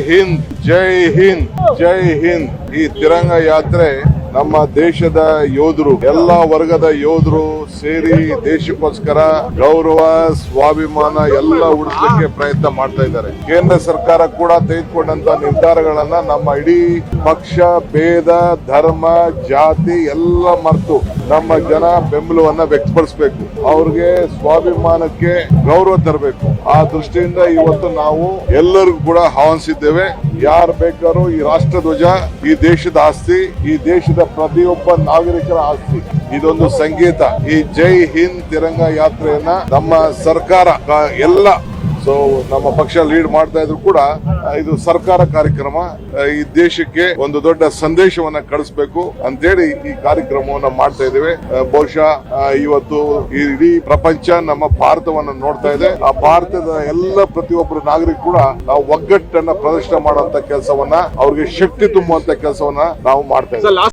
ಹಿಂದ್, ಜೈ ಹಿಂದ್, ಜೈ ಹಿಂದ್. ಈ ತಿರಂಗ ಯಾತ್ರೆ ನಮ್ಮ ದೇಶದ ಯೋಧರು, ಎಲ್ಲಾ ವರ್ಗದ ಯೋಧರು ಸೇರಿ ದೇಶಕ್ಕೋಸ್ಕರ ಗೌರವ, ಸ್ವಾಭಿಮಾನ ಎಲ್ಲ ಉಳಿಸಲಿಕ್ಕೆ ಪ್ರಯತ್ನ ಮಾಡ್ತಾ ಇದ್ದಾರೆ. ಕೇಂದ್ರ ಸರ್ಕಾರ ಕೂಡ ತೆಗೆದುಕೊಂಡಂತ ನಿರ್ಧಾರಗಳನ್ನ ನಮ್ಮ ಇಡೀ ಪಕ್ಷ, ಭೇದ, ಧರ್ಮ, ಜಾತಿ ಎಲ್ಲ ಮರೆತು ನಮ್ಮ ಜನ ಬೆಂಬಲವನ್ನ ವ್ಯಕ್ತಪಡಿಸಬೇಕು. ಅವ್ರಿಗೆ ಸ್ವಾಭಿಮಾನಕ್ಕೆ ಗೌರವ ತರಬೇಕು. ಆ ದೃಷ್ಟಿಯಿಂದ ಇವತ್ತು ನಾವು ಎಲ್ಲರಿಗೂ ಕೂಡ ಆಹ್ವಾನಿಸಿದ್ದೇವೆ. ಯಾರು ಬೇಕಾದ್ರೂ ಈ ರಾಷ್ಟ್ರ ಧ್ವಜ ಈ ದೇಶದ ಆಸ್ತಿ, ಈ ದೇಶದ ಪ್ರತಿಯೊಬ್ಬ ನಾಗರಿಕರ ಆಸ್ತಿ. ಇದೊಂದು ಸಂಗೀತ. ಈ ಜೈ ಹಿಂದ್ ತಿರಂಗ ಯಾತ್ರೆಯನ್ನ ನಮ್ಮ ಸರ್ಕಾರ ಎಲ್ಲ ನಮ್ಮ ಪಕ್ಷ ಲೀಡ್ ಮಾಡ್ತಾ ಇದ್ರು ಕೂಡ ಇದು ಸರ್ಕಾರ ಕಾರ್ಯಕ್ರಮ. ಈ ದೇಶಕ್ಕೆ ಒಂದು ದೊಡ್ಡ ಸಂದೇಶವನ್ನ ಕಳಿಸಬೇಕು ಅಂತೇಳಿ ಈ ಕಾರ್ಯಕ್ರಮವನ್ನ ಮಾಡ್ತಾ ಇದ್ದೇವೆ. ಬಹುಶಃ ಇವತ್ತು ಇಡೀ ಪ್ರಪಂಚ ನಮ್ಮ ಭಾರತವನ್ನ ನೋಡ್ತಾ ಇದೆ. ಆ ಭಾರತದ ಎಲ್ಲ ಪ್ರತಿಯೊಬ್ಬರು ನಾಗರಿಕರು ಕೂಡ ನಾವು ಒಗ್ಗಟ್ಟನ್ನ ಪ್ರದರ್ಶನ ಮಾಡುವಂತ ಕೆಲಸವನ್ನ, ಅವ್ರಿಗೆ ಶಕ್ತಿ ತುಂಬುವಂತ ಕೆಲಸವನ್ನ ನಾವು ಮಾಡ್ತಾ ಇದ್ದೇವೆ.